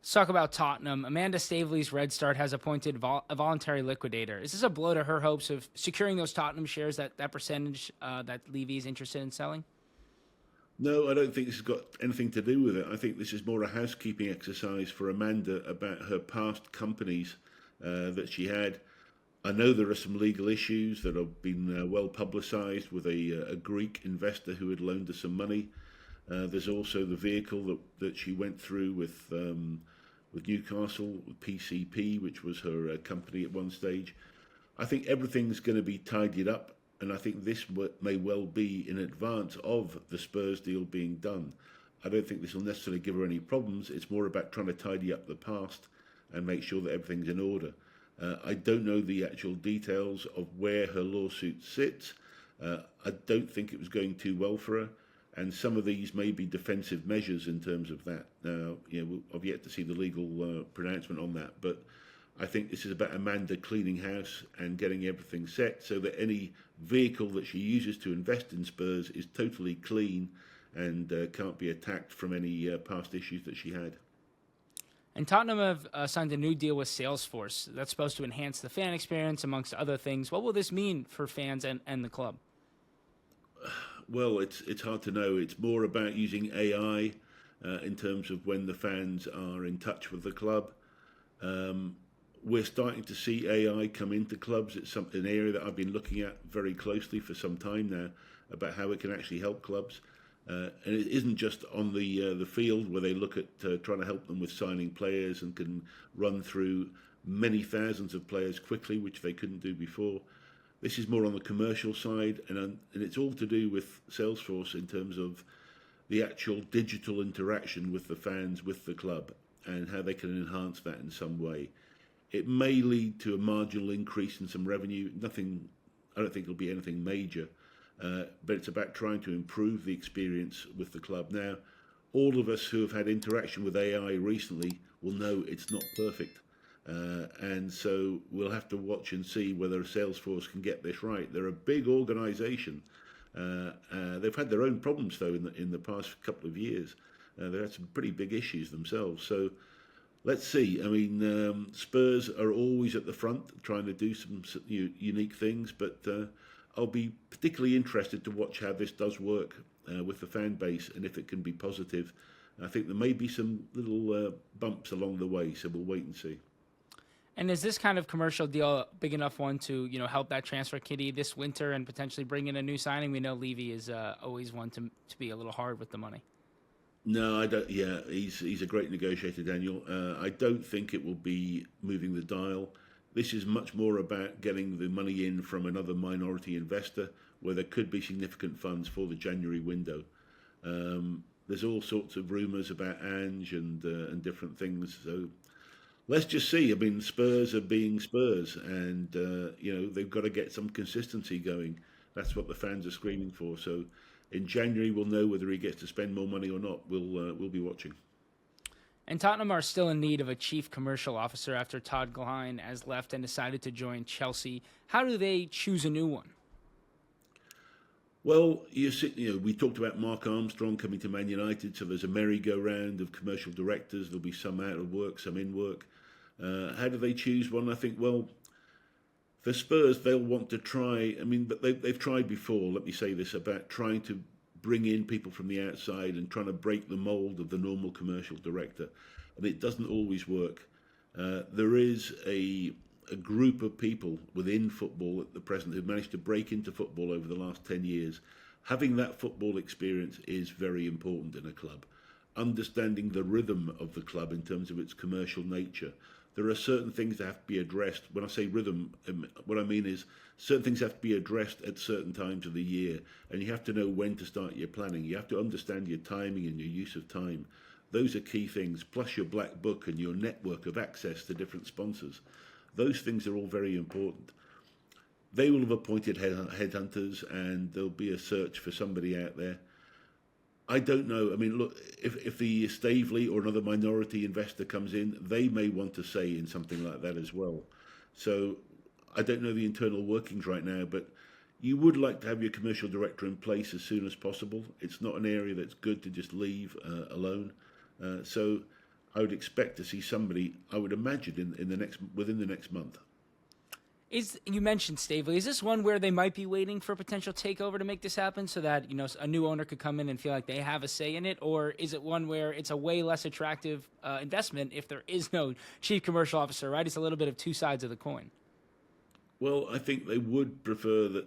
Let's talk about Tottenham. Amanda Staveley's Red Start has appointed a voluntary liquidator. Is this a blow to her hopes of securing those Tottenham shares, that percentage that Levy is interested in selling? No, I don't think this has got anything to do with it. I think this is more a housekeeping exercise for Amanda about her past companies that she had. I know there are some legal issues that have been well publicised with a Greek investor who had loaned her some money. There's also the vehicle that she went through with Newcastle, with PCP, which was her company at one stage. I think everything's going to be tidied up, and I think this may well be in advance of the Spurs deal being done. I don't think this will necessarily give her any problems. It's more about trying to tidy up the past and make sure that everything's in order. I don't know the actual details of where her lawsuit sits. I don't think it was going too well for her, and some of these may be defensive measures in terms of that. Now, I've yet to see the legal pronouncement on that, but I think this is about Amanda cleaning house and getting everything set so that any vehicle that she uses to invest in Spurs is totally clean and can't be attacked from any past issues that she had. And Tottenham have signed a new deal with Salesforce that's supposed to enhance the fan experience, amongst other things. What will this mean for fans and the club? Well, it's hard to know. It's more about using AI in terms of when the fans are in touch with the club. We're starting to see AI come into clubs. It's an area that I've been looking at very closely for some time now about how it can actually help clubs. And it isn't just on the field where they look at trying to help them with signing players and can run through many thousands of players quickly, which they couldn't do before. This is more on the commercial side, and it's all to do with Salesforce in terms of the actual digital interaction with the fans, with the club, and how they can enhance that in some way. It may lead to a marginal increase in some revenue. Nothing, I don't think it'll be anything major, but it's about trying to improve the experience with the club. Now, all of us who have had interaction with AI recently will know it's not perfect. And so we'll have to watch and see whether Salesforce can get this right. They're a big organisation. They've had their own problems though in the past couple of years. They've had some pretty big issues themselves. So let's see. I mean, Spurs are always at the front trying to do some unique things, but I'll be particularly interested to watch how this does work with the fan base and if it can be positive. I think there may be some little bumps along the way, so we'll wait and see. And is this kind of commercial deal a big enough one to help that transfer kitty this winter and potentially bring in a new signing? We know Levy is always one to be a little hard with the money. No, I don't. Yeah, he's a great negotiator, Daniel. I don't think it will be moving the dial. This is much more about getting the money in from another minority investor, where there could be significant funds for the January window. There's all sorts of rumours about Ange and different things. So let's just see. I mean, Spurs are being Spurs, and they've got to get some consistency going. That's what the fans are screaming for. So in January, we'll know whether he gets to spend more money or not. We'll be watching. And Tottenham are still in need of a chief commercial officer after Todd Glein has left and decided to join Chelsea. How do they choose a new one? Well, we talked about Mark Armstrong coming to Man United, so there's a merry-go-round of commercial directors. There'll be some out of work, some in work. How do they choose one? I think, well, for Spurs, they'll want to try. I mean, but they've tried before. Let me say this about trying to bring in people from the outside and trying to break the mould of the normal commercial director, and it doesn't always work. There is a group of people within football at the present who've managed to break into football over the last 10 years. Having that football experience is very important in a club. Understanding the rhythm of the club in terms of its commercial nature. There are certain things that have to be addressed. When I say rhythm, what I mean is certain things have to be addressed at certain times of the year, and you have to know when to start your planning. You have to understand your timing and your use of time. Those are key things, plus your black book and your network of access to different sponsors. Those things are all very important. They will have appointed headhunters, and there'll be a search for somebody out there. I don't know. I mean, look, if the Staveley or another minority investor comes in, they may want to say in something like that as well. So I don't know the internal workings right now, but you would like to have your commercial director in place as soon as possible. It's not an area that's good to just leave alone. So I would expect to see somebody, I would imagine, within the next month. You mentioned Staveley. Is this one where they might be waiting for a potential takeover to make this happen, so that a new owner could come in and feel like they have a say in it, or is it one where it's a way less attractive investment if there is no chief commercial officer? Right, it's a little bit of two sides of the coin. Well, I think they would prefer that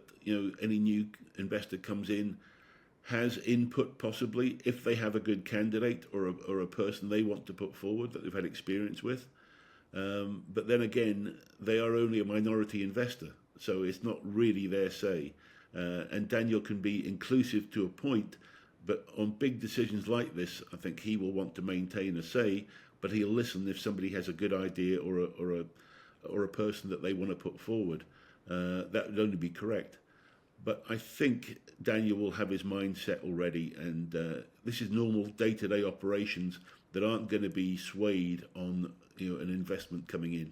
any new investor comes in, has input possibly if they have a good candidate or a person they want to put forward that they've had experience with. But then again, they are only a minority investor, so it's not really their say. And Daniel can be inclusive to a point, but on big decisions like this, I think he will want to maintain a say, but he'll listen if somebody has a good idea or a person that they want to put forward. That would only be correct. But I think Daniel will have his mind set already, and this is normal day-to-day operations that aren't going to be swayed on an investment coming in.